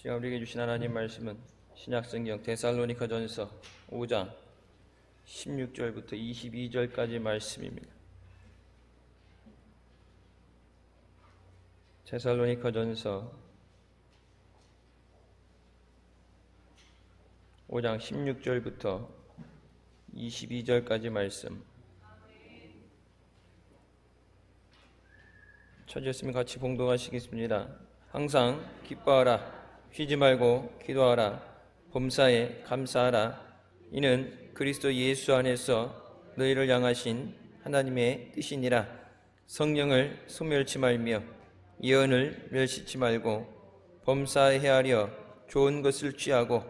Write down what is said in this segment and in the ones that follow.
시간 우리에게 주신 하나님 말씀은 신약성경 데살로니가전서 5장 16절부터 22절까지 말씀입니다. 데살로니가전서 5장 16절부터 22절까지 말씀. 찾으셨으면 같이 봉독하시겠습니다. 항상 기뻐하라. 쉬지 말고 기도하라. 범사에 감사하라. 이는 그리스도 예수 안에서 너희를 향하신 하나님의 뜻이니라. 성령을 소멸치 말며 예언을 멸시치 말고 범사에 헤아려 좋은 것을 취하고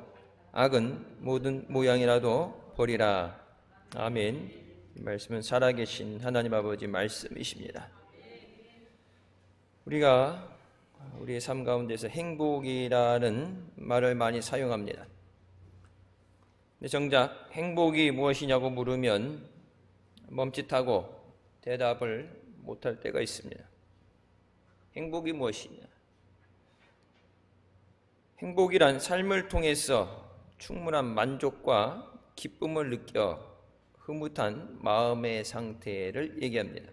악은 모든 모양이라도 버리라. 아멘. 이 말씀은 살아계신 하나님 아버지 말씀이십니다. 우리가 우리의 삶 가운데서 행복이라는 말을 많이 사용합니다. 근데 정작 행복이 무엇이냐고 물으면 멈칫하고 대답을 못할 때가 있습니다. 행복이 무엇이냐? 행복이란 삶을 통해서 충분한 만족과 기쁨을 느껴 흐뭇한 마음의 상태를 얘기합니다.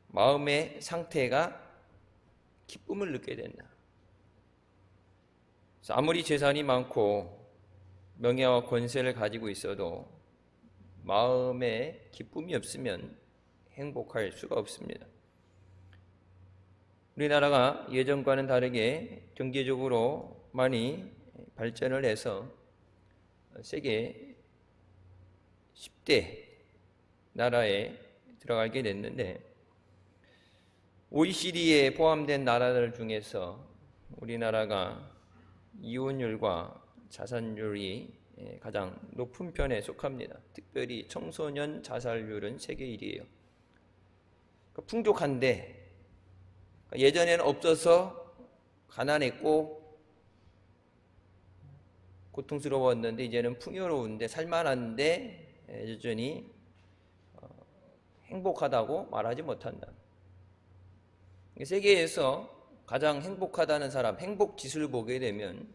마음의 상태가 기쁨을 느껴야 된다. 아무리 재산이 많고 명예와 권세를 가지고 있어도 마음에 기쁨이 없으면 행복할 수가 없습니다. 우리나라가 예전과는 다르게 경제적으로 많이 발전을 해서 세계 10대 나라에 들어가게 됐는데 OECD에 포함된 나라들 중에서 우리나라가 이혼율과 자살률이 가장 높은 편에 속합니다. 특별히 청소년 자살률은 세계 1위예요. 풍족한데 예전에는 없어서 가난했고 고통스러웠는데 이제는 풍요로운데 살만한데 여전히 행복하다고 말하지 못한다. 세계에서 가장 행복하다는 사람, 행복 지수를 보게 되면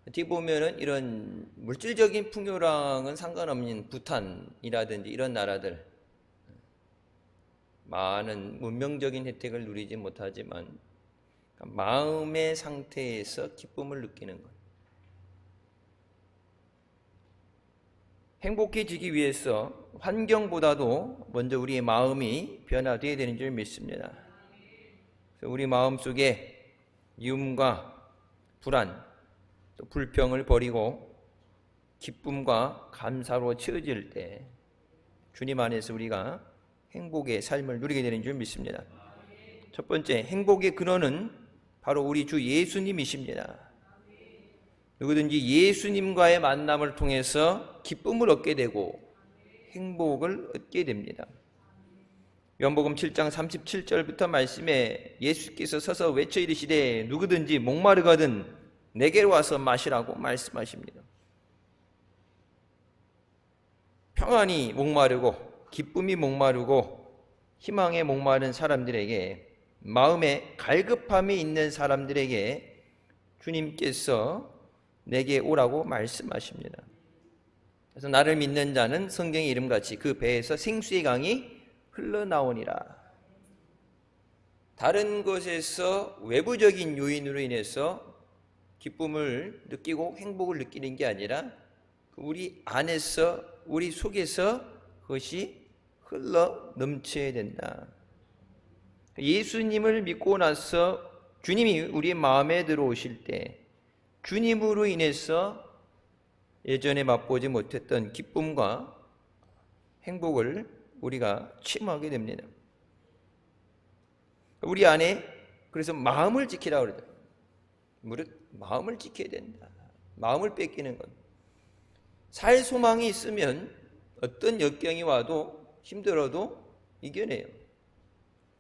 어떻게 보면은 이런 물질적인 풍요랑은 상관없는 부탄이라든지 이런 나라들, 많은 문명적인 혜택을 누리지 못하지만 마음의 상태에서 기쁨을 느끼는 것. 행복해지기 위해서 환경보다도 먼저 우리의 마음이 변화되어야 되는 줄 믿습니다. 우리 마음속에 미움과 불안, 또 불평을 버리고 기쁨과 감사로 채워질 때 주님 안에서 우리가 행복의 삶을 누리게 되는 줄 믿습니다. 첫 번째, 행복의 근원은 바로 우리 주 예수님이십니다. 누구든지 예수님과의 만남을 통해서 기쁨을 얻게 되고 행복을 얻게 됩니다. 요한복음 7장 37절부터 말씀에 예수께서 서서 외쳐 이르시되 누구든지 목마르거든 내게로 와서 마시라고 말씀하십니다. 평안이 목마르고 기쁨이 목마르고 희망에 목마른 사람들에게, 마음에 갈급함이 있는 사람들에게 주님께서 내게 오라고 말씀하십니다. 그래서 나를 믿는 자는 성경의 이름같이 그 배에서 생수의 강이 흘러나오니라. 다른 것에서 외부적인 요인으로 인해서 기쁨을 느끼고 행복을 느끼는 게 아니라 우리 안에서, 우리 속에서 그것이 흘러 넘쳐야 된다. 예수님을 믿고 나서 주님이 우리의 마음에 들어오실 때 주님으로 인해서 예전에 맛보지 못했던 기쁨과 행복을 우리가 취하게 됩니다. 우리 안에 그래서 마음을 지키라고 그러죠. 무릇 마음을 지켜야 된다. 마음을 뺏기는 것. 살 소망이 있으면 어떤 역경이 와도 힘들어도 이겨내요.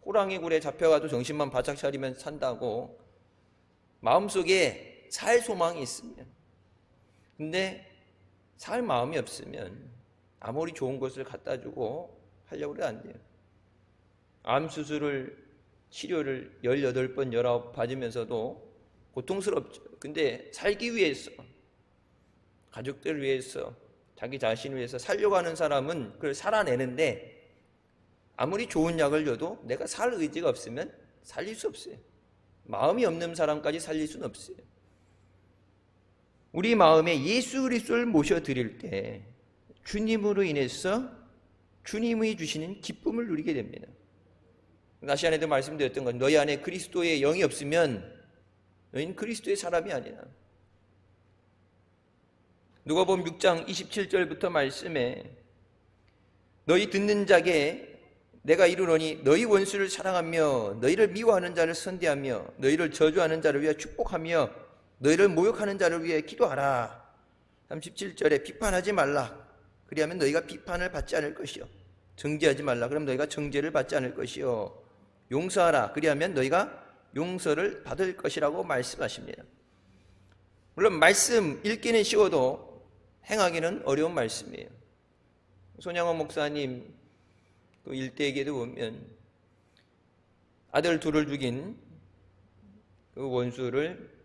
호랑이 굴에 잡혀가도 정신만 바짝 차리면 산다고 마음속에 살 소망이 있으면. 근데 살 마음이 없으면 아무리 좋은 것을 갖다 주고 하려고 해도 안 돼요. 암 수술을 치료를 18번, 19번 받으면서도 고통스럽죠. 근데 살기 위해서, 가족들을 위해서, 자기 자신을 위해서 살려고 하는 사람은 그걸 살아내는데, 아무리 좋은 약을 줘도 내가 살 의지가 없으면 살릴 수 없어요. 마음이 없는 사람까지 살릴 수는 없어요. 우리 마음에 예수 그리스도를 모셔드릴 때 주님으로 인해서 주님이 주시는 기쁨을 누리게 됩니다. 나시 안에도 말씀드렸던 건, 너희 안에 그리스도의 영이 없으면 너희는 그리스도의 사람이 아니라. 누가복음 6장 27절부터 말씀에, 너희 듣는 자에게 내가 이르노니 너희 원수를 사랑하며 너희를 미워하는 자를 선대하며 너희를 저주하는 자를 위하여 축복하며 너희를 모욕하는 자를 위해 기도하라. 37절에 비판하지 말라. 그리하면 너희가 비판을 받지 않을 것이요. 정죄하지 말라. 그럼 너희가 정죄를 받지 않을 것이요. 용서하라. 그리하면 너희가 용서를 받을 것이라고 말씀하십니다. 물론 말씀 읽기는 쉬워도 행하기는 어려운 말씀이에요. 손양원 목사님 그 일대에게도 보면 아들 둘을 죽인 그 원수를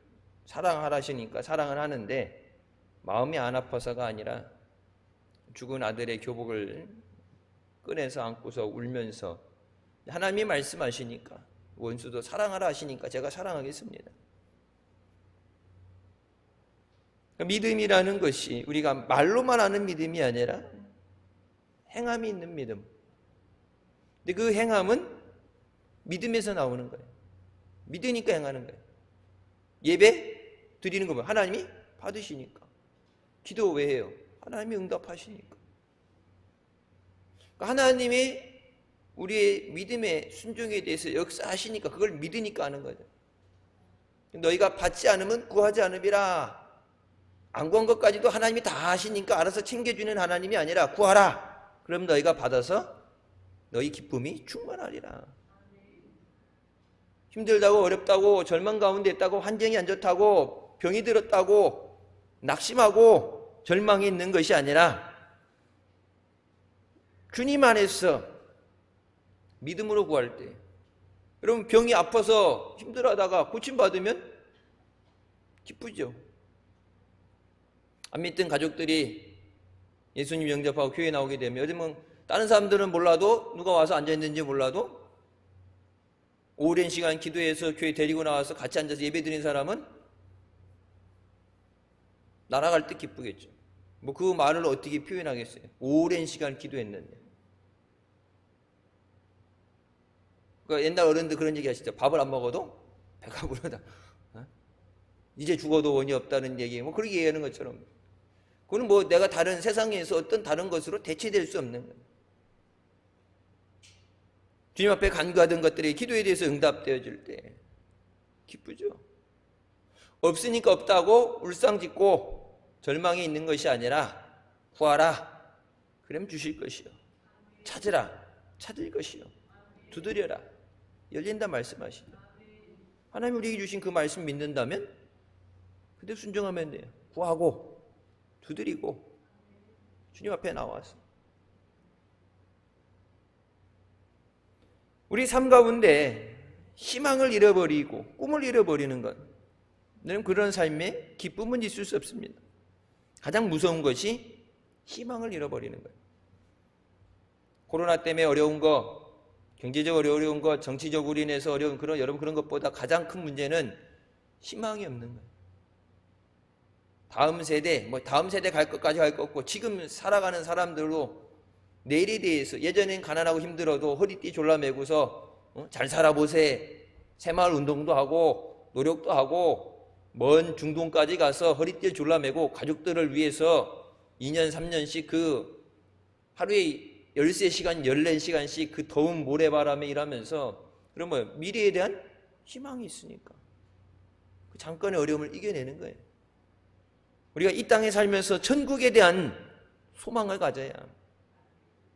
사랑하라시니까 사랑을 하는데, 마음이 안 아파서가 아니라 죽은 아들의 교복을 꺼내서 안고서 울면서, 하나님이 말씀하시니까, 원수도 사랑하라 하시니까 제가 사랑하겠습니다. 믿음이라는 것이 우리가 말로만 하는 믿음이 아니라 행함이 있는 믿음. 근데 그 행함은 믿음에서 나오는 거예요. 믿으니까 행하는 거예요. 예배 드리는 거 보면 하나님이 받으시니까. 기도 왜 해요? 하나님이 응답하시니까. 그러니까 하나님이 우리의 믿음의 순종에 대해서 역사하시니까, 그걸 믿으니까 하는 거죠. 너희가 받지 않으면 구하지 않으리라. 안 구한 것까지도 하나님이 다 하시니까 알아서 챙겨주는 하나님이 아니라, 구하라. 그럼 너희가 받아서 너희 기쁨이 충만하리라. 힘들다고, 어렵다고, 절망 가운데 있다고, 환경이 안 좋다고, 병이 들었다고 낙심하고 절망이 있는 것이 아니라, 주님 안에서 믿음으로 구할 때, 여러분 병이 아파서 힘들어하다가 고침받으면 기쁘죠. 안 믿던 가족들이 예수님 영접하고 교회에 나오게 되면, 요즘은 다른 사람들은 몰라도, 누가 와서 앉아있는지 몰라도 오랜 시간 기도해서 교회 데리고 나와서 같이 앉아서 예배 드린 사람은 날아갈 때 기쁘겠죠. 뭐 그 말을 어떻게 표현하겠어요? 오랜 시간 기도했는데. 그러니까 옛날 어른들 그런 얘기 하시죠. 밥을 안 먹어도 배가 부르다. 이제 죽어도 원이 없다는 얘기, 뭐 그렇게 얘기하는 것처럼, 그건 뭐 내가 다른 세상에서 어떤 다른 것으로 대체될 수 없는 거예요. 주님 앞에 간구하던 것들이 기도에 대해서 응답되어질 때 기쁘죠. 없으니까 없다고 울상짓고 절망이 있는 것이 아니라, 구하라. 그럼 주실 것이요. 찾으라. 찾을 것이요. 두드려라. 열린다 말씀하시죠. 하나님 우리에게 주신 그 말씀 믿는다면 그대로 순종하면 돼요. 구하고 두드리고 주님 앞에 나와서. 우리 삶 가운데 희망을 잃어버리고 꿈을 잃어버리는 것, 그런 삶에 기쁨은 있을 수 없습니다. 가장 무서운 것이 희망을 잃어버리는 거예요. 코로나 때문에 어려운 거, 경제적으로 어려운 것, 정치적으로 인해서 어려운 여러분 그런 것보다 가장 큰 문제는 희망이 없는 거예요. 다음 세대 갈 것까지 갈 것 없고, 지금 살아가는 사람들로 내일에 대해서, 예전엔 가난하고 힘들어도 허리띠 졸라매고서 잘 살아보세, 새마을 운동도 하고 노력도 하고 먼 중동까지 가서 허리띠 졸라매고 가족들을 위해서 2년 3년씩 그 하루에 13시간 14시간씩 그 더운 모래바람에 일하면서, 그러면 미래에 대한 희망이 있으니까 그 잠깐의 어려움을 이겨내는 거예요. 우리가 이 땅에 살면서 천국에 대한 소망을 가져야,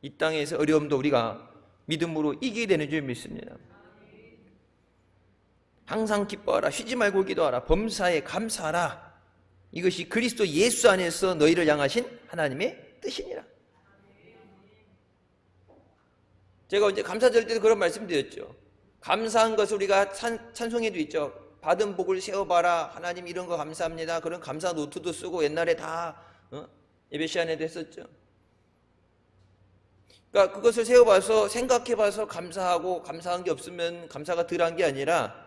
이 땅에서 어려움도 우리가 믿음으로 이기게 되는 줄 믿습니다. 항상 기뻐하라. 쉬지 말고 기도하라. 범사에 감사하라. 이것이 그리스도 예수 안에서 너희를 향하신 하나님의 뜻이니라. 제가 이제 감사절 때도 그런 말씀 드렸죠. 감사한 것을 우리가 찬송에도 있죠. 받은 복을 세어봐라. 하나님 이런 거 감사합니다. 그런 감사 노트도 쓰고 옛날에 다 예배 시간에도 했었죠. 그러니까 그것을 세어봐서 생각해봐서 감사하고, 감사한 게 없으면 감사가 덜한 게 아니라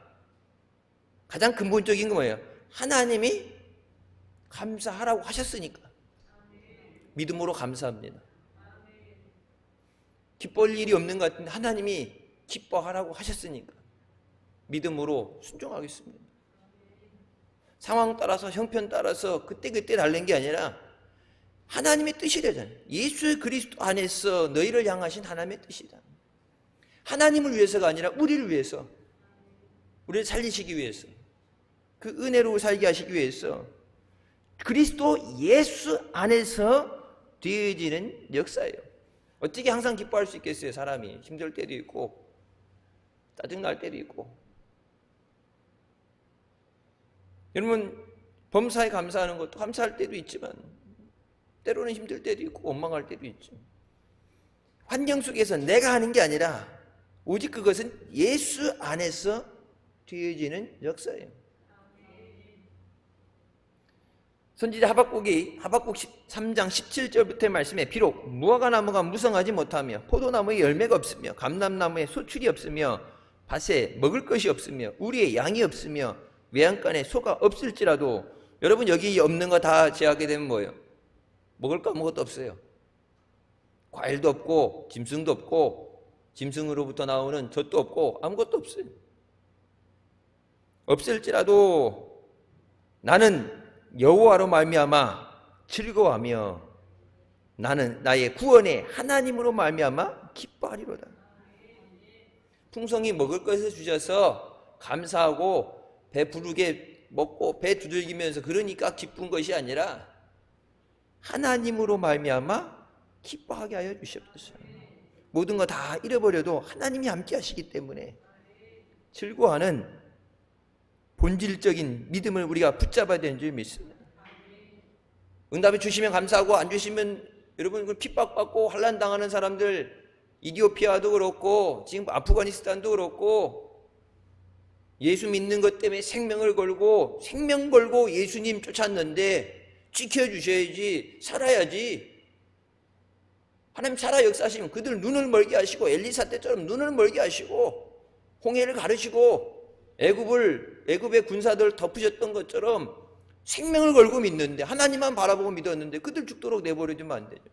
가장 근본적인 건 뭐예요? 하나님이 감사하라고 하셨으니까 믿음으로 감사합니다. 기뻐할 일이 없는 것 같은데 하나님이 기뻐하라고 하셨으니까 믿음으로 순종하겠습니다. 상황 따라서, 형편 따라서 그때그때 다른 게 아니라 하나님의 뜻이래잖아요. 예수 그리스도 안에서 너희를 향하신 하나님의 뜻이다. 하나님을 위해서가 아니라 우리를 위해서, 우리를 살리시기 위해서, 그 은혜로 살게 하시기 위해서 그리스도 예수 안에서 되어지는 역사예요. 어떻게 항상 기뻐할 수 있겠어요? 사람이 힘들 때도 있고 짜증날 때도 있고. 여러분, 범사에 감사하는 것도 감사할 때도 있지만 때로는 힘들 때도 있고 원망할 때도 있죠. 환경 속에서 내가 하는 게 아니라 오직 그것은 예수 안에서 되어지는 역사예요. 선지자 하박국이 하박국 3장 17절부터의 말씀에 비록 무화과나무가 무성하지 못하며 포도나무에 열매가 없으며 감람나무에 소출이 없으며 밭에 먹을 것이 없으며 우리의 양이 없으며 외양간에 소가 없을지라도, 여러분 여기 없는 거 다 제하게 되면 뭐예요? 먹을 거 아무것도 없어요. 과일도 없고 짐승도 없고 짐승으로부터 나오는 젖도 없고 아무것도 없어요. 없을지라도 나는 여호와로 말미암아 즐거워하며 나는 나의 구원의 하나님으로 말미암아 기뻐하리로다. 풍성히 먹을 것을 주셔서 감사하고 배부르게 먹고 배 두들기면서 그러니까 기쁜 것이 아니라 하나님으로 말미암아 기뻐하게 하여 주시옵소서. 모든 거 다 잃어버려도 하나님이 함께 하시기 때문에 즐거워하는 본질적인 믿음을 우리가 붙잡아야 되는 줄 믿습니다. 응답해 주시면 감사하고 안 주시면, 여러분 핍박받고 환난당하는 사람들, 이디오피아도 그렇고 지금 아프가니스탄도 그렇고 예수 믿는 것 때문에 생명 걸고 예수님 쫓았는데 지켜주셔야지, 살아야지. 하나님 살아 역사하시면 그들 눈을 멀게 하시고 엘리사 때처럼 눈을 멀게 하시고 홍해를 가르시고 애굽의 군사들 덮으셨던 것처럼 생명을 걸고 믿는데, 하나님만 바라보고 믿었는데 그들 죽도록 내버려두면 안 되죠.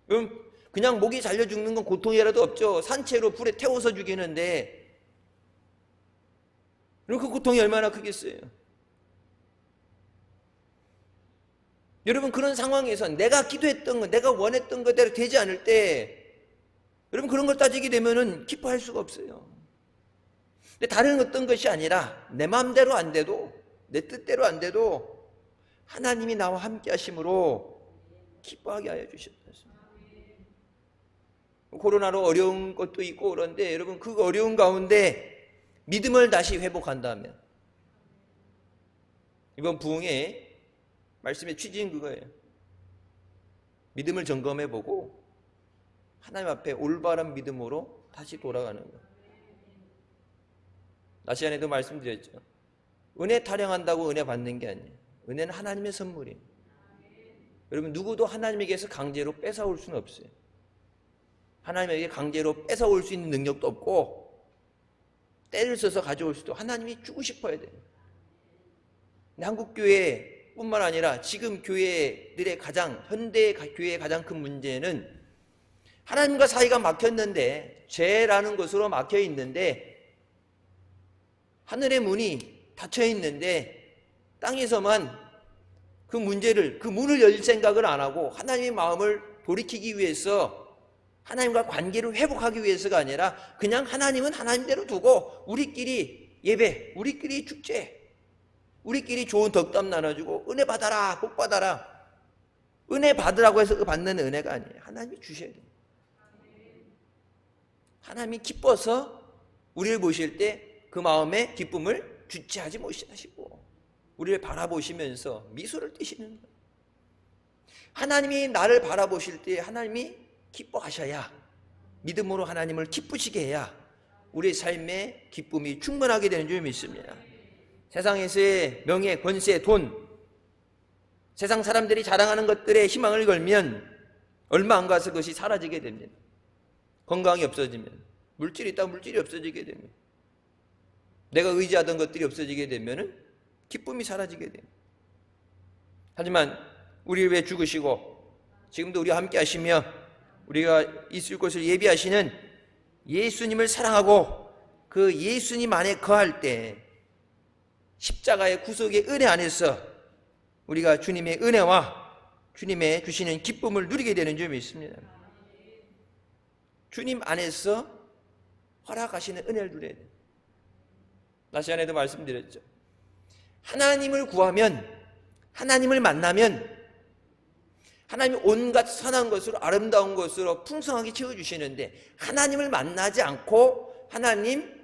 그럼 그냥 목이 잘려 죽는 건 고통이라도 없죠. 산채로 불에 태워서 죽이는데 그럼 그 고통이 얼마나 크겠어요. 여러분, 그런 상황에서 내가 기도했던 것, 내가 원했던 것대로 되지 않을 때, 여러분 그런 걸 따지게 되면은 기뻐할 수가 없어요. 근데 다른 어떤 것이 아니라 내 마음대로 안 돼도, 내 뜻대로 안 돼도 하나님이 나와 함께 하심으로 기뻐하게 하여 주셨습니다. 코로나로 어려운 것도 있고 그런데 여러분, 그 어려운 가운데 믿음을 다시 회복한다면, 이번 부흥의 말씀의 취지는 그거예요. 믿음을 점검해보고 하나님 앞에 올바른 믿음으로 다시 돌아가는 거예요. 낮 시간에도 말씀드렸죠. 은혜 타령한다고 은혜 받는 게 아니에요. 은혜는 하나님의 선물이에요. 여러분, 누구도 하나님에게서 강제로 뺏어올 수는 없어요. 하나님에게 강제로 뺏어올 수 있는 능력도 없고 때를 써서 가져올 수도, 하나님이 주고 싶어야 돼요. 한국교회 뿐만 아니라 지금 교회들의 현대 교회의 가장 큰 문제는 하나님과 사이가 막혔는데, 죄라는 것으로 막혀 있는데, 하늘의 문이 닫혀 있는데 땅에서만 그 문을 열 생각을 안 하고 하나님의 마음을 돌이키기 위해서, 하나님과 관계를 회복하기 위해서가 아니라 그냥 하나님은 하나님대로 두고 우리끼리 예배, 우리끼리 축제, 우리끼리 좋은 덕담 나눠주고 은혜 받아라, 복 받아라. 은혜 받으라고 해서 받는 은혜가 아니에요. 하나님이 주셔야 돼요. 하나님이 기뻐서 우리를 보실 때 그 마음의 기쁨을 주체하지 못하시고 우리를 바라보시면서 미소를 띠시는 거예요. 하나님이 나를 바라보실 때 하나님이 기뻐하셔야, 믿음으로 하나님을 기쁘시게 해야 우리의 삶에 기쁨이 충만하게 되는 줄 믿습니다. 세상에서의 명예, 권세, 돈, 세상 사람들이 자랑하는 것들에 희망을 걸면 얼마 안 가서 그것이 사라지게 됩니다. 건강이 없어지면, 물질이 있다면 물질이 없어지게 됩니다. 내가 의지하던 것들이 없어지게 되면 기쁨이 사라지게 됩니다. 하지만 우리를 위해 죽으시고 지금도 우리와 함께 하시며 우리가 있을 곳을 예비하시는 예수님을 사랑하고 그 예수님 안에 거할 때 십자가의 구속의 은혜 안에서 우리가 주님의 은혜와 주님의 주시는 기쁨을 누리게 되는 줄 믿습니다. 주님 안에서 허락하시는 은혜를 누려야 돼요. 낮 시간에도 말씀드렸죠. 하나님을 구하면, 하나님을 만나면 하나님이 온갖 선한 것으로, 아름다운 것으로 풍성하게 채워주시는데, 하나님을 만나지 않고 하나님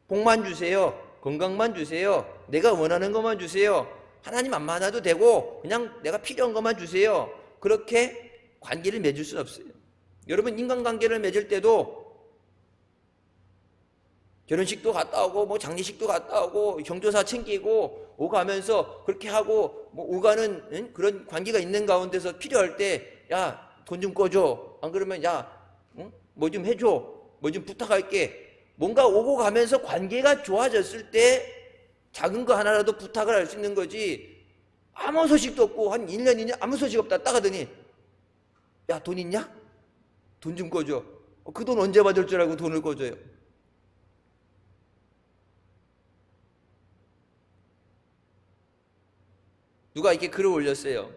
복만 주세요, 건강만 주세요, 내가 원하는 것만 주세요, 하나님 안 만나도 되고 그냥 내가 필요한 것만 주세요, 그렇게 관계를 맺을 수는 없어요. 여러분, 인간관계를 맺을 때도 결혼식도 갔다 오고 뭐 장례식도 갔다 오고 경조사 챙기고 오가면서 그렇게 하고 뭐 오가는 그런 관계가 있는 가운데서 필요할 때 야, 돈 좀 꺼줘, 안 그러면 야, 뭐 좀 해줘, 뭐 좀 부탁할게, 뭔가 오고 가면서 관계가 좋아졌을 때 작은 거 하나라도 부탁을 할 수 있는 거지. 아무 소식도 없고 한 1년 2년 아무 소식 없다 딱 하더니 야, 돈 있냐? 돈 좀 꺼줘. 그 돈 언제 받을 줄 알고 돈을 꺼줘요. 누가 이렇게 글을 올렸어요.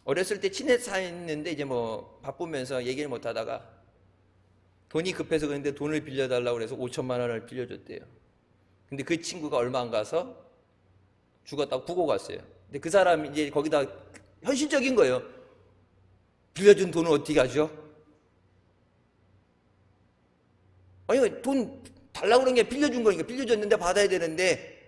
어렸을 때 친해 사했는데 이제 뭐 바쁘면서 얘기를 못 하다가 돈이 급해서 그런데 돈을 빌려달라고 그래서 5천만 원을 빌려줬대요. 근데 그 친구가 얼마 안 가서 죽었다고 구고 갔어요. 근데 그 사람이 이제 거기다 현실적인 거예요. 빌려준 돈을 어떻게 하죠? 아니, 돈 달라고 그런 게 빌려준 거니까 빌려줬는데 받아야 되는데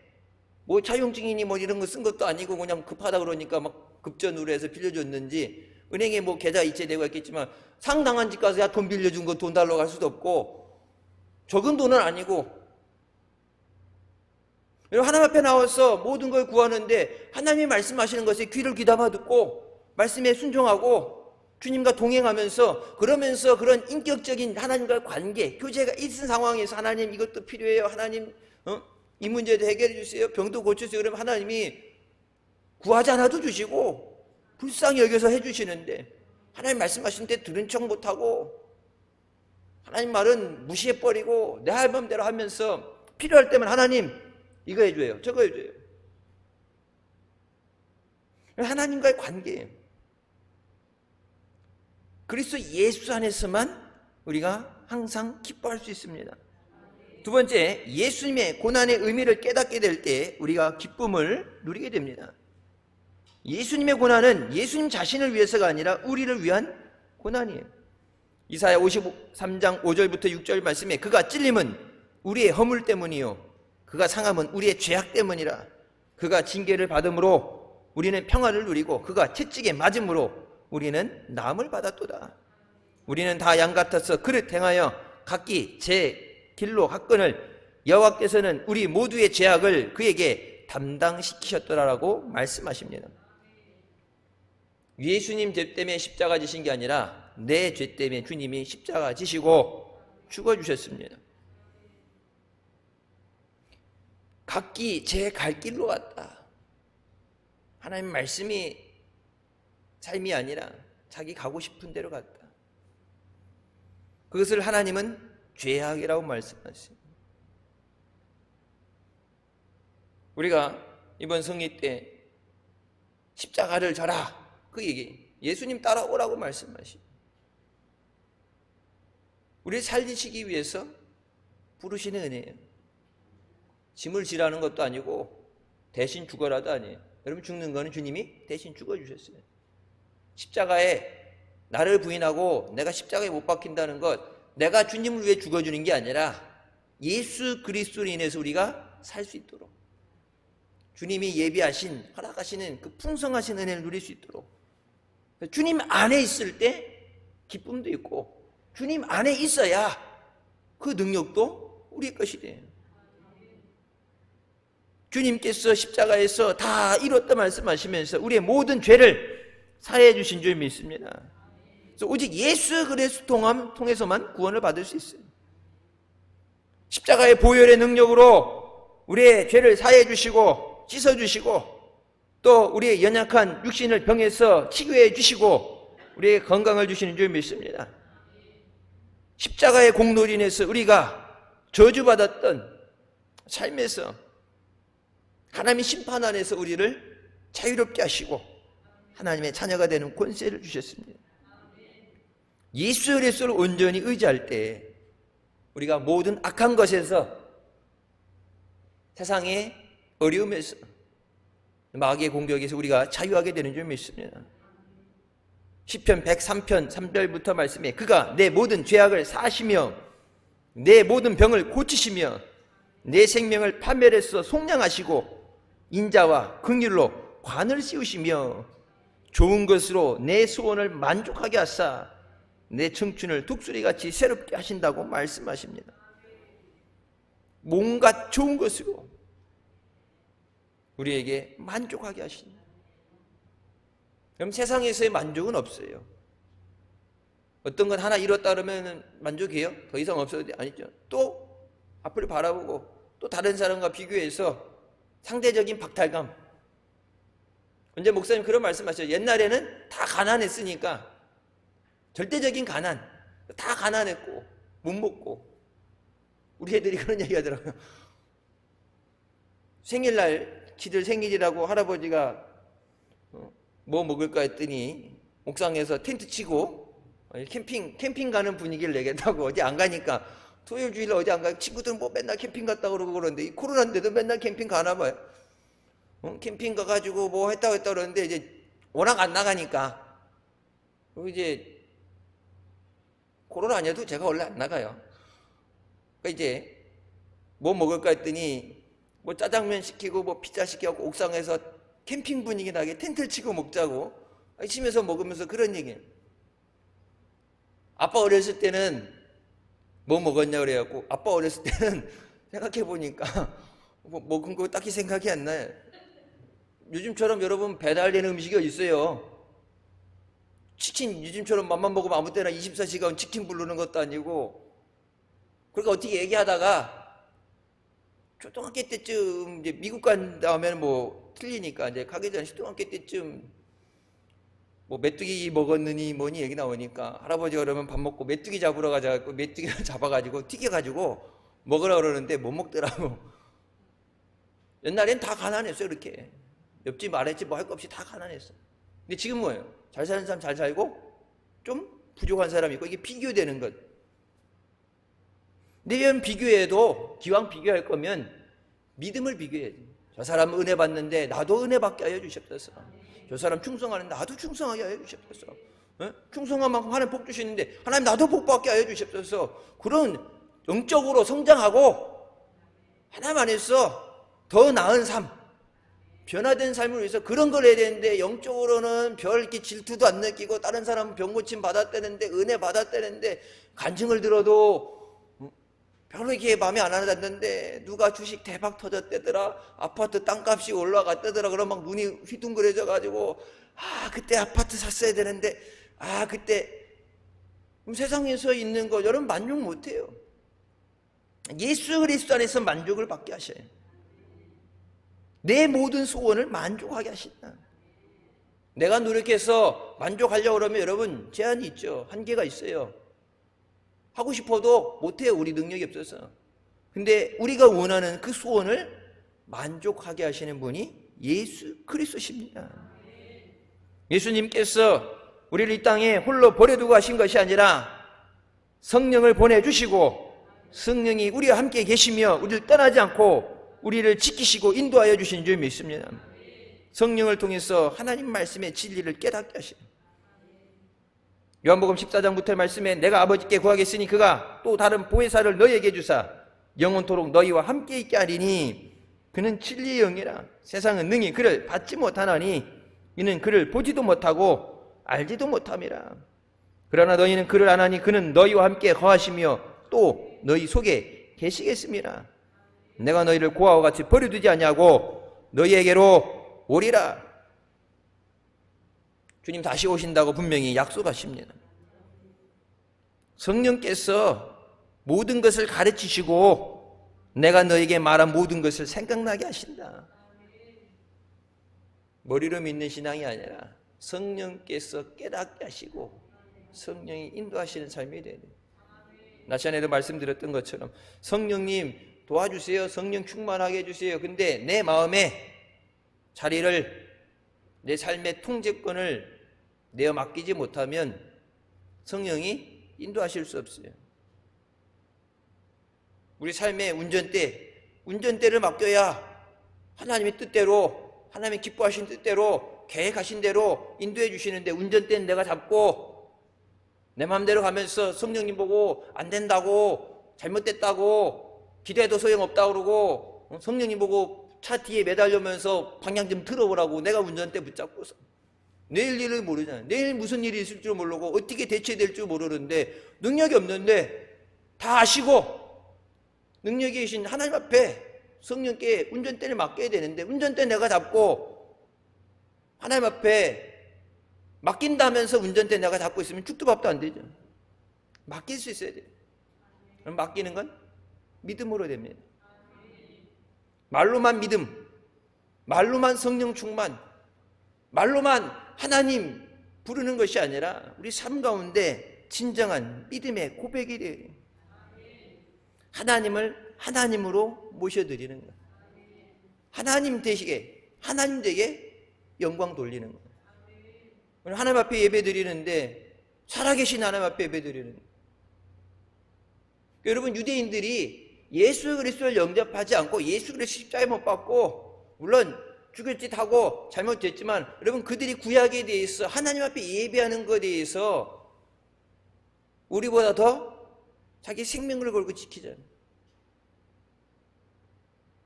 뭐 차용증이니 뭐 이런 거 쓴 것도 아니고 그냥 급하다 그러니까 막 급전으로 해서 빌려줬는지, 은행에 뭐 계좌 이체되고 있겠지만 상당한 집 가서 야, 돈 빌려준 거 돈 달라고 할 수도 없고 적은 돈은 아니고, 하나님 앞에 나와서 모든 걸 구하는데 하나님이 말씀하시는 것에 귀를 귀담아 듣고 말씀에 순종하고 주님과 동행하면서, 그러면서 그런 인격적인 하나님과의 관계, 교제가 있는 상황에서 하나님 이것도 필요해요, 하나님 이 문제도 해결해 주세요, 병도 고쳐주세요, 그러면 하나님이 구하지 않아도 주시고 불쌍히 여겨서 해주시는데, 하나님 말씀하신 때 들은 척 못하고 하나님 말은 무시해버리고 내 할 맘대로 하면서 필요할 때만 하나님 이거 해줘요, 저거 해줘요. 하나님과의 관계예요. 그리스도 예수 안에서만 우리가 항상 기뻐할 수 있습니다. 두 번째, 예수님의 고난의 의미를 깨닫게 될 때 우리가 기쁨을 누리게 됩니다. 예수님의 고난은 예수님 자신을 위해서가 아니라 우리를 위한 고난이에요. 이사야 53장 5절부터 6절 말씀에 그가 찔림은 우리의 허물 때문이요 그가 상함은 우리의 죄악 때문이라. 그가 징계를 받음으로 우리는 평화를 누리고 그가 채찍에 맞음으로 우리는 나음을 받았도다. 우리는 다 양 같아서 그릇 행하여 각기 제 길로 갔거늘 여호와께서는 우리 모두의 죄악을 그에게 담당시키셨더라라고 말씀하십니다. 예수님 죄 때문에 십자가 지신 게 아니라 내 죄 때문에 주님이 십자가 지시고 죽어주셨습니다. 각기 제 갈 길로 갔다. 하나님 말씀이 삶이 아니라 자기 가고 싶은 대로 갔다. 그것을 하나님은 죄악이라고 말씀하십니다. 우리가 이번 성리 때 십자가를 져라, 그 얘기, 예수님 따라오라고 말씀하십니다. 우리를 살리시기 위해서 부르시는 은혜예요. 짐을 지라는 것도 아니고 대신 죽어라도 아니에요. 여러분, 죽는 거는 주님이 대신 죽어주셨어요. 십자가에 나를 부인하고 내가 십자가에 못 박힌다는 것, 내가 주님을 위해 죽어주는 게 아니라 예수 그리스도로 인해서 우리가 살 수 있도록 주님이 예비하신, 허락하시는 그 풍성하신 은혜를 누릴 수 있도록, 주님 안에 있을 때 기쁨도 있고 주님 안에 있어야 그 능력도 우리 것이 돼요. 주님께서 십자가에서 다 이뤘다 말씀하시면서 우리의 모든 죄를 사해 주신 줄 믿습니다. 그래서 오직 예수 그리스도 통해서만 구원을 받을 수 있어요. 십자가의 보혈의 능력으로 우리의 죄를 사해 주시고 씻어 주시고 또 우리의 연약한 육신을 병에서 치유해 주시고 우리의 건강을 주시는 줄 믿습니다. 십자가의 공로로 인해서 우리가 저주받았던 삶에서 하나님의 심판 안에서 우리를 자유롭게 하시고 하나님의 자녀가 되는 권세를 주셨습니다. 예수 그리스도를 온전히 의지할 때 우리가 모든 악한 것에서 세상의 어려움에서 마귀의 공격에서 우리가 자유하게 되는 줄 믿습니다. 시편 103편 3절부터 말씀해 그가 내 모든 죄악을 사하시며 내 모든 병을 고치시며 내 생명을 파멸해서 속량하시고 인자와 긍휼로 관을 씌우시며 좋은 것으로 내 소원을 만족하게 하사 내 청춘을 독수리같이 새롭게 하신다고 말씀하십니다. 뭔가 좋은 것으로 우리에게 만족하게 하십니다. 그럼 세상에서의 만족은 없어요. 어떤 건 하나 이뤘다 그러면 만족해요? 더 이상 없어도 아니죠. 또 앞을 바라보고 또 다른 사람과 비교해서 상대적인 박탈감. 언제 목사님 그런 말씀하셨어요. 옛날에는 다 가난했으니까 절대적인 가난, 다 가난했고 못 먹고 우리 애들이 그런 얘기 하더라고요. 생일날 지들 생일이라고 할아버지가 뭐 먹을까 했더니 옥상에서 텐트 치고 캠핑 가는 분위기를 내겠다고 어디 안 가니까 토요일 주일 어디 안 가고 친구들은 뭐 맨날 캠핑 갔다 그러고 그러는데 이 코로나인데도 맨날 캠핑 가나 봐요. 캠핑 가가지고 뭐 했다 그러는데 이제 워낙 안 나가니까 이제 코로나 아니어도 제가 원래 안 나가요. 그러니까 이제 뭐 먹을까 했더니 뭐 짜장면 시키고 뭐 피자 시키고 옥상에서 캠핑 분위기 나게 텐트를 치고 먹자고 치면서 먹으면서 그런 얘기예요. 아빠 어렸을 때는 뭐 먹었냐 그래갖고 아빠 어렸을 때는 생각해보니까 뭐 먹은 거 딱히 생각이 안 나요. 요즘처럼 여러분 배달되는 음식이 어디 있어요. 치킨 요즘처럼 맘만 먹으면 아무 때나 24시간 치킨 부르는 것도 아니고 그러니까 어떻게 얘기하다가 초등학교 때쯤 이제 미국 간 다음에는 뭐 틀리니까 이제 가기 전에 초등학교 때쯤 뭐 메뚜기 먹었느니 뭐니 얘기 나오니까 할아버지가 그러면 밥 먹고 메뚜기 잡으러 가자고 메뚜기를 잡아가지고 튀겨가지고 먹으라 그러는데 못 먹더라고. 옛날엔 다 가난했어요. 이렇게 옆집 아랫집 뭐 할 거 없이 다 가난했어. 근데 지금 뭐예요? 잘 사는 사람 잘 살고 좀 부족한 사람이 있고 이게 비교되는 것. 근데 이런 비교해도 기왕 비교할 거면 믿음을 비교해야지. 저 사람은 은혜 받는데 나도 은혜 받게 하여 주시옵소서. 저 사람 충성하는데 나도 충성하게 하여 주시옵소서. 충성한 만큼 하나님 복 주시는데 하나님 나도 복 받게 하여 주시옵소서. 그런 영적으로 성장하고 하나님 안에서 더 나은 삶, 변화된 삶을 위해서 그런 걸 해야 되는데 영적으로는 별 이렇게 질투도 안 느끼고 다른 사람은 병 고침 받았다는데 은혜 받았다는데 간증을 들어도 별로 이렇게 마음에 안 와닿는데 누가 주식 대박 터졌대더라, 아파트 땅값이 올라갔대더라, 그럼 막 눈이 휘둥그레져 가지고 그때 아파트 샀어야 되는데 그때 그럼 세상에서 있는 거 여러분 만족 못해요. 예수 그리스도 안에서 만족을 받게 하셔요. 내 모든 소원을 만족하게 하신다. 내가 노력해서 만족하려고 그러면 여러분 제한이 있죠. 한계가 있어요. 하고 싶어도 못해요. 우리 능력이 없어서. 근데 우리가 원하는 그 소원을 만족하게 하시는 분이 예수 그리스도십니다. 예수님께서 우리를 이 땅에 홀로 버려두고 가신 것이 아니라 성령을 보내주시고 성령이 우리와 함께 계시며 우리를 떠나지 않고 우리를 지키시고 인도하여 주신 줄 믿습니다. 성령을 통해서 하나님 말씀의 진리를 깨닫게 하십니다. 요한복음 14장부터의 말씀에 내가 아버지께 구하겠으니 그가 또 다른 보혜사를 너희에게 주사 영원토록 너희와 함께 있게 하리니 그는 진리의 영이라. 세상은 능히 그를 받지 못하나니 이는 그를 보지도 못하고 알지도 못함이라. 그러나 너희는 그를 아나니 그는 너희와 함께 거하시며 또 너희 속에 계시겠습니다. 내가 너희를 고아와 같이 버려두지 아니하고 너희에게로 오리라. 주님 다시 오신다고 분명히 약속하십니다. 성령께서 모든 것을 가르치시고 내가 너에게 말한 모든 것을 생각나게 하신다. 머리로 믿는 신앙이 아니라 성령께서 깨닫게 하시고 성령이 인도하시는 삶이 되는. 나 전에도 말씀드렸던 것처럼 성령님 도와주세요. 성령 충만하게 해주세요. 근데 내 마음에 자리를, 내 삶의 통제권을 내어 맡기지 못하면 성령이 인도하실 수 없어요. 우리 삶의 운전대를 맡겨야 하나님의 뜻대로, 하나님의 기뻐하신 뜻대로, 계획하신 대로 인도해 주시는데, 운전대는 내가 잡고 내 마음대로 가면서 성령님 보고 안 된다고, 잘못됐다고, 기도해도 소용없다고 그러고, 성령님 보고 차 뒤에 매달리면서 방향 좀 틀어보라고 내가 운전대 붙잡고서 내일 일을 모르잖아요. 내일 무슨 일이 있을 줄 모르고 어떻게 대처될 줄 모르는데, 능력이 없는데 다 아시고 능력이 계신 하나님 앞에 성령께 운전대를 맡겨야 되는데, 운전대 내가 잡고 하나님 앞에 맡긴다면서 운전대 내가 잡고 있으면 죽도 밥도 안 되죠. 맡길 수 있어야 돼요. 그럼 맡기는 건 믿음으로 됩니다. 말로만 믿음, 말로만 성령 충만, 말로만 하나님 부르는 것이 아니라 우리 삶 가운데 진정한 믿음의 고백이 돼요. 하나님을 하나님으로 모셔드리는 것, 하나님 되시게, 하나님 되게 영광 돌리는 것. 하나님 앞에 예배 드리는데 살아계신 하나님 앞에 예배 드리는 것. 여러분, 유대인들이 예수 그리스도를 영접하지 않고 예수 그리스도 십자가에 못 박고, 물론 죽을 짓 하고 잘못됐지만, 여러분 그들이 구약에 대해서 하나님 앞에 예배하는 것에 대해서 우리보다 더 자기 생명을 걸고 지키잖아요.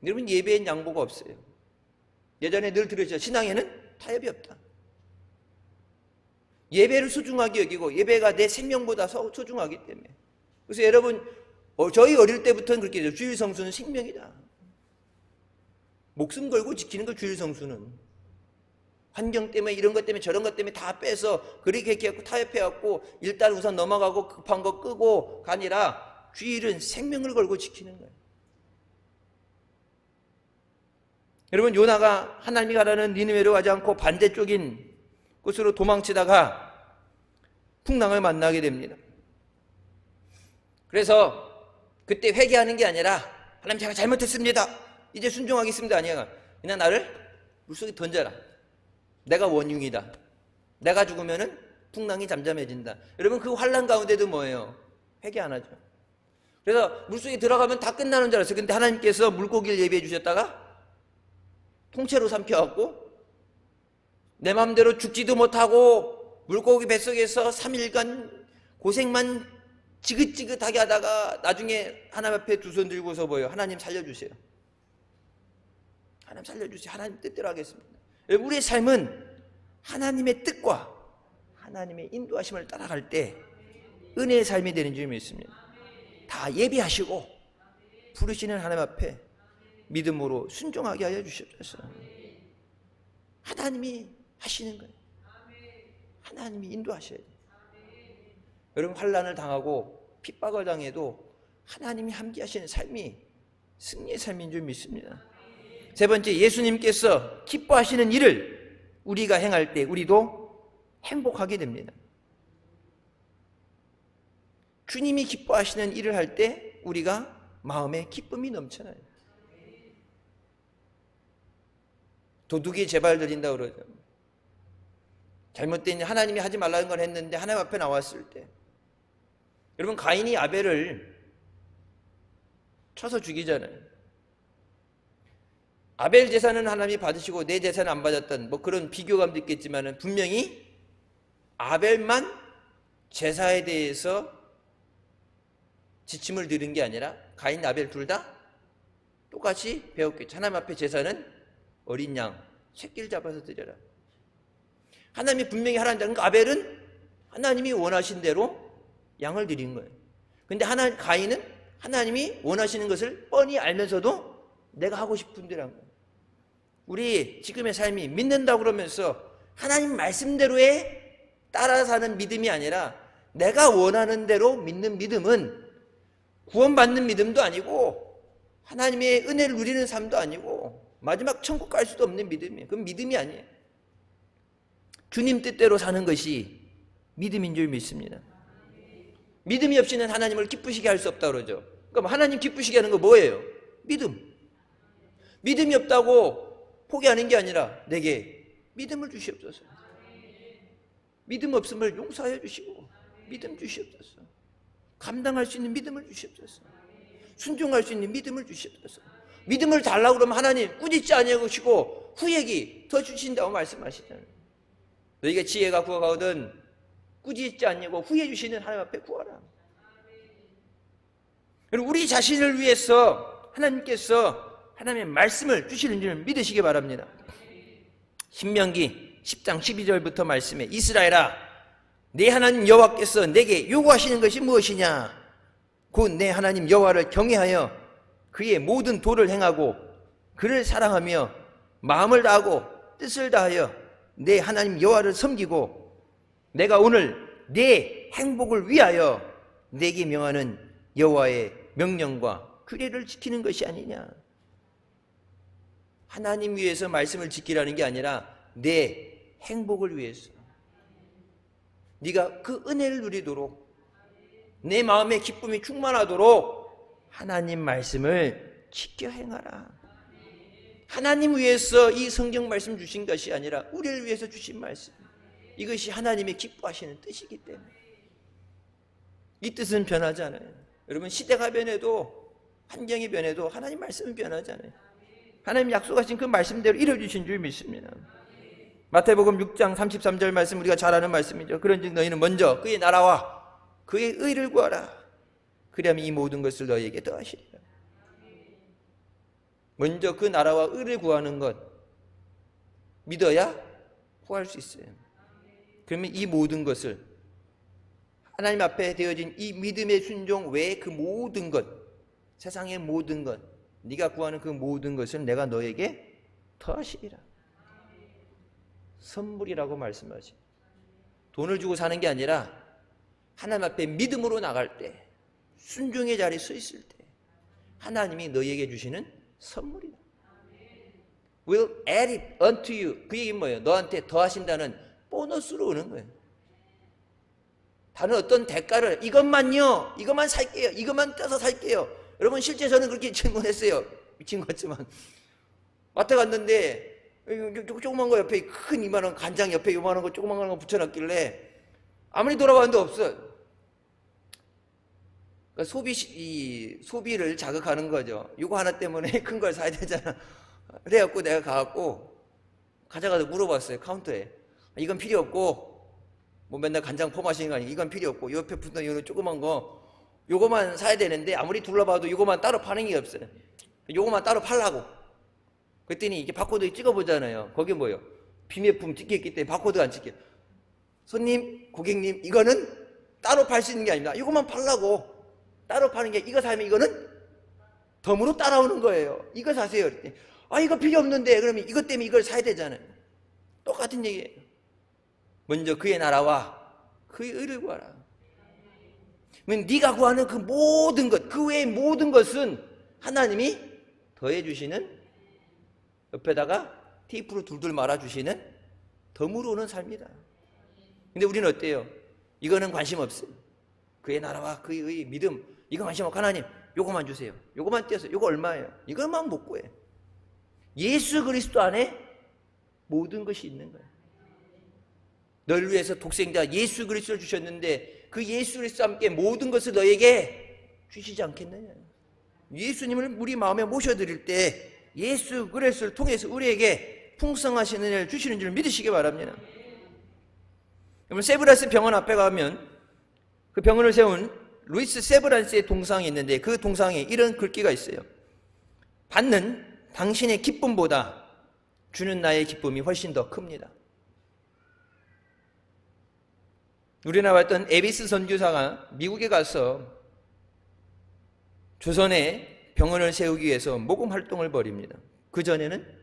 여러분, 예배엔 양보가 없어요. 예전에 늘 들으셨죠? 신앙에는 타협이 없다. 예배를 소중하게 여기고 예배가 내 생명보다 소중하기 때문에. 그래서 여러분, 저희 어릴 때부터는 그렇게 해요. 주일 성수는 생명이다. 목숨 걸고 지키는 거, 주일 성수는. 환경 때문에, 이런 것 때문에, 저런 것 때문에 다 빼서 그렇게 해갖고 타협해갖고 일단 우선 넘어가고 급한 거 끄고 가 아니라, 주일은 생명을 걸고 지키는 거예요. 여러분, 요나가 하나님이 가라는 니느웨로 가지 않고 반대쪽인 곳으로 도망치다가 풍랑을 만나게 됩니다. 그래서 그때 회개하는 게 아니라, 하나님 제가 잘못했습니다, 이제 순종하겠습니다, 아니야. 그냥 나를 물속에 던져라. 내가 원흉이다. 내가 죽으면은 풍랑이 잠잠해진다. 여러분, 그 환난 가운데도 뭐예요? 회개 안 하죠. 그래서 물속에 들어가면 다 끝나는 줄 알았어요. 근데 하나님께서 물고기를 예비해 주셨다가 통째로 삼켜갖고 내 마음대로 죽지도 못하고 물고기 뱃속에서 3일간 고생만 지긋지긋하게 하다가 나중에 하나님 앞에 두 손 들고서 뭐예요? 하나님 살려주세요. 하나님 살려주세요. 하나님 뜻대로 하겠습니다. 우리의 삶은 하나님의 뜻과 하나님의 인도하심을 따라갈 때 은혜의 삶이 되는 줄 믿습니다. 다 예비하시고 부르시는 하나님 앞에 믿음으로 순종하게 하여 주시옵소서. 하나님이 하시는 거예요. 하나님이 인도하셔야 돼요. 여러분, 환난을 당하고 핍박을 당해도 하나님이 함께 하시는 삶이 승리의 삶인 줄 믿습니다. 세 번째, 예수님께서 기뻐하시는 일을 우리가 행할 때 우리도 행복하게 됩니다. 주님이 기뻐하시는 일을 할 때 우리가 마음에 기쁨이 넘쳐나요. 도둑이 제발 드린다고 그러죠. 잘못된, 하나님이 하지 말라는 걸 했는데 하나님 앞에 나왔을 때, 여러분, 가인이 아벨을 쳐서 죽이잖아요. 아벨 제사는 하나님이 받으시고 내 제사는 안 받았던 뭐 그런 비교감도 있겠지만, 분명히 아벨만 제사에 대해서 지침을 들은 게 아니라 가인, 아벨 둘 다 똑같이 배웠겠죠. 하나님 앞에 제사는 어린 양, 새끼를 잡아서 드려라. 하나님이 분명히 하라는, 그러니까 아벨은 하나님이 원하신 대로 양을 드린 거예요. 근데 가인은 하나님이 원하시는 것을 뻔히 알면서도 내가 하고 싶은 대로 한 거예요. 우리 지금의 삶이 믿는다고 그러면서 하나님 말씀대로에 따라 사는 믿음이 아니라 내가 원하는 대로 믿는 믿음은 구원받는 믿음도 아니고 하나님의 은혜를 누리는 삶도 아니고 마지막 천국 갈 수도 없는 믿음이에요. 그건 믿음이 아니에요. 주님 뜻대로 사는 것이 믿음인 줄 믿습니다. 믿음이 없이는 하나님을 기쁘시게 할 수 없다고 그러죠. 그럼 하나님 기쁘시게 하는 거 뭐예요? 믿음. 믿음이 없다고 포기하는 게 아니라 내게 믿음을 주시옵소서. 믿음 없음을 용서해 주시고 믿음 주시옵소서. 감당할 수 있는 믿음을 주시옵소서. 순종할 수 있는 믿음을 주시옵소서. 믿음을 달라고 그러면 하나님 꾸짖지 아니하시고 후액이 더 주신다고 말씀하시잖아요. 너희가 지혜가 구하거든 꾸짖지 아니하고 후회 주시는 하나님 앞에 구하라. 우리 자신을 위해서 하나님께서 하나님의 말씀을 주시는 줄 믿으시기 바랍니다. 신명기 10장 12절부터 말씀에 이스라엘아 내 하나님 여호와께서 내게 요구하시는 것이 무엇이냐? 곧 내 하나님 여호와를 경외하여 그의 모든 도를 행하고 그를 사랑하며 마음을 다하고 뜻을 다하여 내 하나님 여호와를 섬기고 내가 오늘 내 행복을 위하여 내게 명하는 여호와의 명령과 규례를 지키는 것이 아니냐. 하나님 위해서 말씀을 지키라는 게 아니라 내 행복을 위해서 네가 그 은혜를 누리도록 내 마음의 기쁨이 충만하도록 하나님 말씀을 지켜 행하라. 하나님 위해서 이 성경 말씀 주신 것이 아니라 우리를 위해서 주신 말씀, 이것이 하나님의 기뻐하시는 뜻이기 때문에 이 뜻은 변하지 않아요. 여러분 시대가 변해도 환경이 변해도 하나님 말씀은 변하지 않아요. 하나님 약속하신 그 말씀대로 이루어주신 줄 믿습니다. 마태복음 6장 33절 말씀 우리가 잘 아는 말씀이죠. 그런즉 너희는 먼저 그의 나라와 그의 의를 구하라. 그리하면 이 모든 것을 너희에게 더하시리라. 먼저 그 나라와 의를 구하는 것 믿어야 구할 수 있어요. 그러면 이 모든 것을 하나님 앞에 되어진 이 믿음의 순종 외에 그 모든 것, 세상의 모든 것, 네가 구하는 그 모든 것을 내가 너에게 더하시리라. 선물이라고 말씀하시. 돈을 주고 사는 게 아니라 하나님 앞에 믿음으로 나갈 때, 순종의 자리에 서 있을 때 하나님이 너에게 주시는 선물이다. Will add it unto you. 그 얘기는 뭐예요? 너한테 더하신다는 보너스로 오는 거예요. 다른 어떤 대가를 이것만요, 이것만 살게요, 이것만 떼서 살게요. 여러분 실제 저는 그렇게 질문했어요. 미친 것 같지만 마트 갔는데 조그만 거 옆에 큰 이만한 간장 옆에 요만한 거 조그만 거 붙여놨길래 아무리 돌아봤는데 없어요. 그러니까 소비를 자극하는 거죠. 이거 하나 때문에 큰 걸 사야 되잖아. 그래갖고 내가 가갖고 가져가서 물어봤어요. 카운터에. 이건 필요 없고 뭐 맨날 간장 퍼마시는 거 아니고 이건 필요 없고 옆에 붙은 이거는 조그만 거 요거만 사야 되는데 아무리 둘러봐도 요거만 따로 파는 게 없어요. 요거만 따로 팔라고. 그랬더니 이게 바코드 찍어보잖아요. 거기 뭐예요? 비매품 찍혀있기 때문에 바코드가 안 찍혀요. 손님, 고객님, 이거는 따로 팔 수 있는 게 아닙니다. 이거만 팔라고. 따로 파는 게 이거 사면 이거는 덤으로 따라오는 거예요. 이거 사세요. 그랬더니 아 이거 필요 없는데 그러면 이것 때문에 이걸 사야 되잖아요. 똑같은 얘기예요. 먼저 그의 나라와 그의 의를 구하라. 네가 구하는 그 모든 것, 그 외의 모든 것은 하나님이 더해 주시는, 옆에다가 테이프로 둘둘 말아주시는 덤으로 오는 삶이다. 근데 우리는 어때요? 이거는 관심 없어요. 그의 나라와 그의 의, 믿음, 이거 관심 없고 하나님 요거만 주세요. 요거만 떼어서 요거 얼마예요? 이것만 못 구해. 예수 그리스도 안에 모든 것이 있는 거예요. 널 위해서 독생자 예수 그리스도를 주셨는데 그 예수 그리스도와 함께 모든 것을 너에게 주시지 않겠느냐. 예수님을 우리 마음에 모셔드릴 때 예수 그리스도를 통해서 우리에게 풍성하신 은혜를 주시는 줄 믿으시기 바랍니다. 여러분 세브란스 병원 앞에 가면 그 병원을 세운 루이스 세브란스의 동상이 있는데 그 동상에 이런 글귀가 있어요. 받는 당신의 기쁨보다 주는 나의 기쁨이 훨씬 더 큽니다. 우리나라 왔던 에비스 선교사가 미국에 가서 조선에 병원을 세우기 위해서 모금 활동을 벌입니다. 그 전에는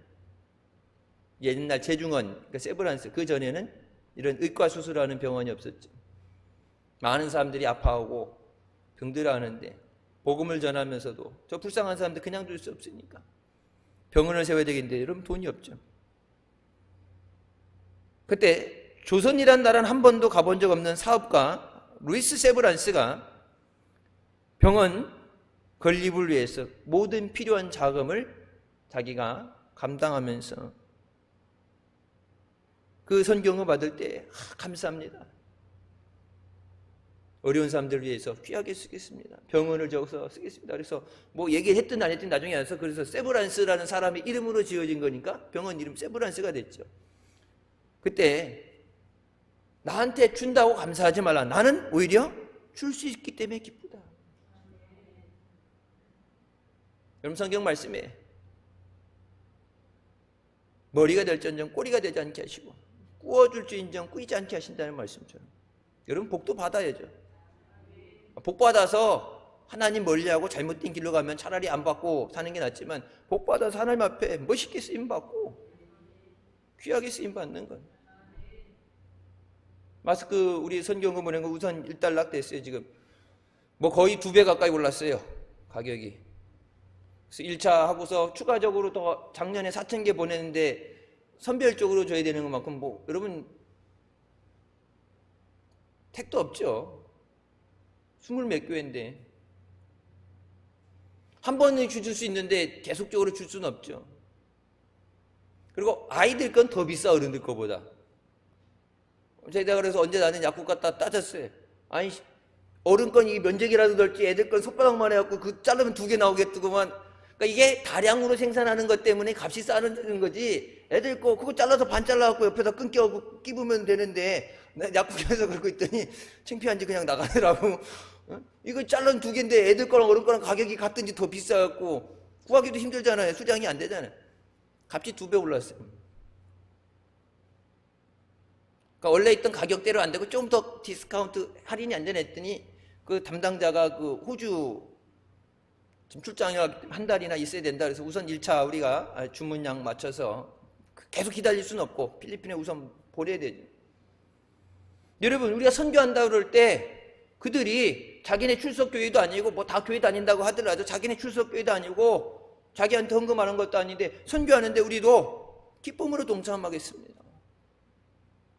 옛날 제중원, 그러니까 세브란스, 그 전에는 이런 의과 수술하는 병원이 없었죠. 많은 사람들이 아파하고 병들어하는데 복음을 전하면서도 저 불쌍한 사람들 그냥 둘 수 없으니까 병원을 세워야 되겠는데 여러분 돈이 없죠. 그때 조선이란 나라는 한 번도 가본 적 없는 사업가 루이스 세브란스가 병원 건립을 위해서 모든 필요한 자금을 자기가 감당하면서 그 선경을 받을 때 감사합니다. 어려운 사람들을 위해서 귀하게 쓰겠습니다. 병원을 적어서 쓰겠습니다. 그래서 뭐 얘기를 했든 안 했든 나중에 알아서 그래서 세브란스라는 사람의 이름으로 지어진 거니까 병원 이름 세브란스가 됐죠. 그때 나한테 준다고 감사하지 말라. 나는 오히려 줄 수 있기 때문에 기쁘다. 여러분 성경 말씀에 머리가 될지언정 꼬리가 되지 않게 하시고 꾸어줄지인정 꾸이지 않게 하신다는 말씀처럼 여러분 복도 받아야죠. 복 받아서 하나님 멀리하고 잘못된 길로 가면 차라리 안 받고 사는 게 낫지만 복 받아서 하나님 앞에 멋있게 쓰임받고 귀하게 쓰임받는 것. 마스크 우리 선교금 보낸 거 우선 일단락 됐어요. 지금 뭐 거의 2배 가까이 올랐어요 가격이. 그래서 1차 하고서 추가적으로 더 작년에 4,000개 보냈는데 선별적으로 줘야 되는 것만큼 뭐 여러분 택도 없죠. 20몇 교회인데 한 번은 줄 수 있는데 계속적으로 줄 수는 없죠. 그리고 아이들 건 더 비싸 어른들 거보다. 제가 그래서 언제 나는 약국 갖다 따졌어요. 아니 어른 건 이게 면적이라도 넓지 애들 건 손바닥만 해갖고 그 자르면 2개 나오겠더구만. 그러니까 이게 다량으로 생산하는 것 때문에 값이 싸는 거지. 애들 거 그거 잘라서 반 잘라갖고 옆에다 끊겨 끼부면 되는데 약국에서 그러고 있더니 창피한지 그냥 나가더라고. 이거 잘라는 2개인데 애들 거랑 어른 거랑 가격이 같든지 더 비싸갖고 구하기도 힘들잖아요. 수량이 안 되잖아요. 값이 2배 올랐어요. 그러니까 원래 있던 가격대로 안 되고 좀 더 디스카운트 할인이 안 되나 했더니 그 담당자가 그 호주 지금 출장이 한 달이나 있어야 된다 그래서 우선 1차 우리가 주문량 맞춰서 계속 기다릴 수는 없고 필리핀에 우선 보내야 되죠. 여러분 우리가 선교한다 그럴 때 그들이 자기네 출석교회도 아니고 뭐 다 교회 다닌다고 하더라도 자기네 출석교회도 아니고 자기한테 헌금하는 것도 아닌데 선교하는데 우리도 기쁨으로 동참하겠습니다.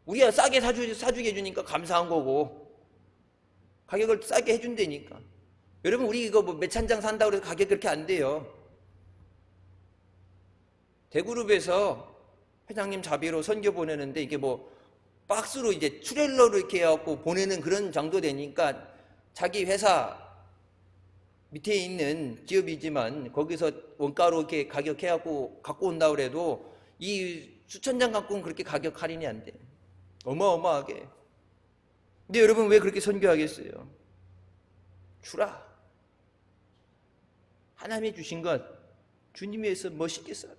우리가 싸게 사주게 해주니까 감사한 거고 가격을 싸게 해준다니까. 여러분 우리 이거 뭐 몇천 장 산다고 해서 가격 그렇게 안 돼요. 대그룹에서 회장님 자비로 선교 보내는데 이게 뭐 박스로 이제 트레일러로 이렇게 해갖고 보내는 그런 정도 되니까 자기 회사 밑에 있는 기업이지만 거기서 원가로 이렇게 가격 해갖고 갖고 온다고 해도 이 수천 장 갖고는 그렇게 가격 할인이 안 돼. 어마어마하게. 근데 여러분 왜 그렇게 선교하겠어요? 주라. 하나님이 주신 것 주님이 위해서 멋있게 써라.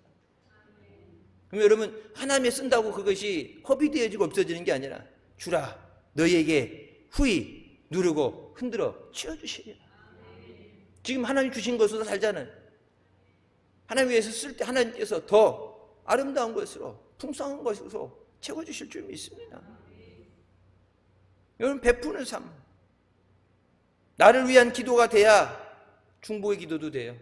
그럼 여러분 하나님이 쓴다고 그것이 허비되어지고 없어지는 게 아니라 주라. 너희에게 후히 누르고 흔들어 치워주시리라. 지금 하나님 주신 것으로 살잖아요. 하나님 위해서 쓸 때 하나님께서 더 아름다운 것으로 풍성한 것으로 채워주실 줄 믿습니다. 여러분 베푸는 삶. 나를 위한 기도가 돼야 중보의 기도도 돼요.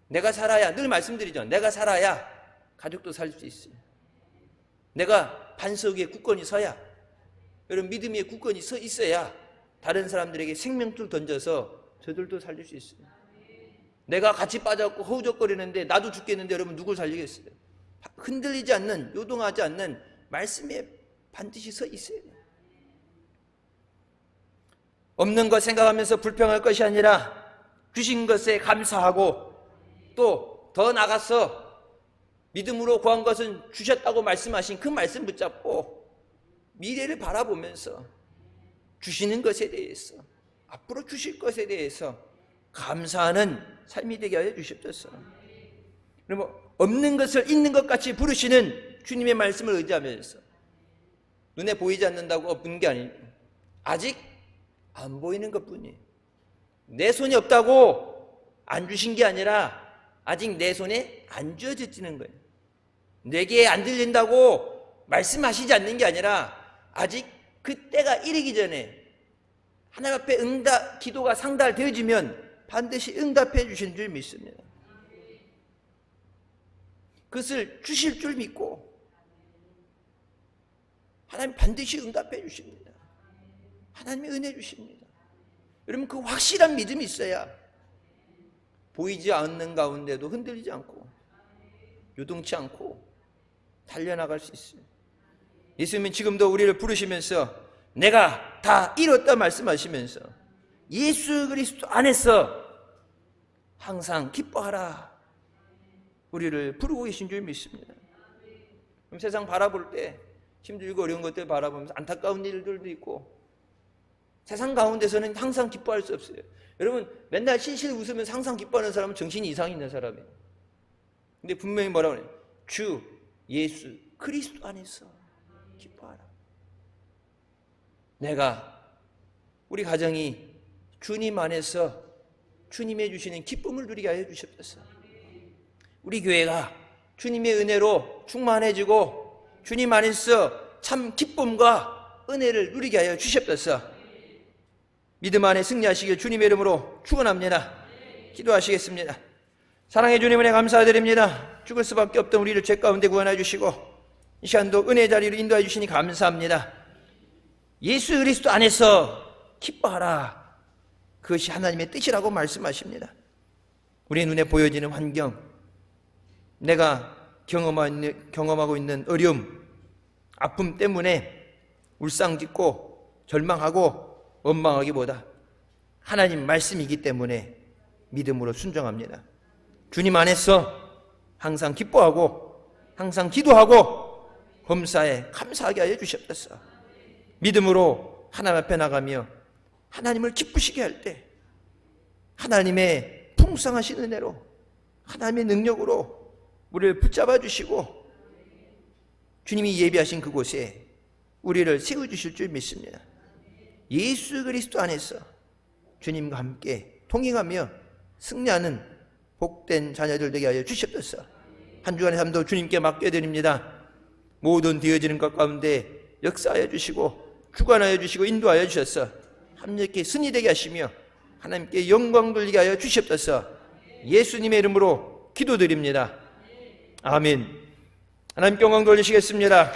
내가 살아야 늘 말씀드리죠. 내가 살아야 가족도 살 수 있어요. 내가 반석 위에 굳건히 서야 여러분 믿음 위에 굳건히 서 있어야 다른 사람들에게 생명줄 던져서 저들도 살릴 수 있어요. 내가 같이 빠져갖고 허우적거리는데 나도 죽겠는데 여러분 누굴 살리겠어요? 흔들리지 않는 요동하지 않는 말씀에 반드시 서 있어야 돼요. 없는 것 생각하면서 불평할 것이 아니라 주신 것에 감사하고 또 더 나가서 믿음으로 구한 것은 주셨다고 말씀하신 그 말씀 붙잡고 미래를 바라보면서 주시는 것에 대해서 앞으로 주실 것에 대해서 감사하는 삶이 되게 하여 주십소서. 그러면 없는 것을 있는 것 같이 부르시는 주님의 말씀을 의지하면서 눈에 보이지 않는다고 없는 게 아니고 아직 안 보이는 것뿐이에요. 내 손이 없다고 안 주신 게 아니라 아직 내 손에 안 쥐어졌지는 거예요. 내게 안 들린다고 말씀하시지 않는 게 아니라 아직 그 때가 이르기 전에 하나님 앞에 기도가 상달되어지면 반드시 응답해 주신 줄 믿습니다. 그것을 주실 줄 믿고 하나님 반드시 응답해 주십니다. 하나님의 은혜 주십니다. 여러분, 그 확실한 믿음이 있어야 보이지 않는 가운데도 흔들리지 않고 요동치 않고 달려나갈 수 있어요. 예수님은 지금도 우리를 부르시면서 내가 다 이뤘다 말씀하시면서 예수 그리스도 안에서 항상 기뻐하라 우리를 부르고 계신 줄 믿습니다. 그럼 세상 바라볼 때 힘들고 어려운 것들 바라보면서 안타까운 일들도 있고 세상 가운데서는 항상 기뻐할 수 없어요. 여러분, 맨날 실실 웃으면서 항상 기뻐하는 사람은 정신이 이상이 있는 사람이에요. 근데 분명히 뭐라고 해요? 주 예수 그리스도 안에서 기뻐하라. 우리 가정이 주님 안에서 주님의 주시는 기쁨을 누리게 하여 주셨소서. 우리 교회가 주님의 은혜로 충만해지고 주님 안에서 참 기쁨과 은혜를 누리게 하여 주셨소서. 믿음 안에 승리하시길 주님의 이름으로 축원합니다. 기도하시겠습니다. 사랑해 주님 은혜 감사드립니다. 죽을 수밖에 없던 우리를 죄 가운데 구원해 주시고 이 시간도 은혜 자리로 인도해 주시니 감사합니다. 예수 그리스도 안에서 기뻐하라. 그것이 하나님의 뜻이라고 말씀하십니다. 우리의 눈에 보여지는 환경, 내가 경험하고 있는 어려움, 아픔 때문에 울상짓고 절망하고 원망하기보다 하나님 말씀이기 때문에 믿음으로 순종합니다. 주님 안에서 항상 기뻐하고 항상 기도하고 범사에 감사하게 하여 주셨소서. 믿음으로 하나님 앞에 나가며 하나님을 기쁘시게 할 때 하나님의 풍성하신 은혜로 하나님의 능력으로 우리를 붙잡아 주시고 주님이 예비하신 그곳에 우리를 세워주실 줄 믿습니다. 예수 그리스도 안에서 주님과 함께 통행하며 승리하는 복된 자녀들 되게 하여 주시옵소서. 한 주간의 삶도 주님께 맡겨드립니다. 모든 되어지는 것 가운데 역사하여 주시고 주관하여 주시고 인도하여 주셔서 함께 승리 되게 하시며 하나님께 영광 돌리게 하여 주시옵소서. 예수님의 이름으로 기도드립니다. 아멘. 하나님께 영광 돌리시겠습니다.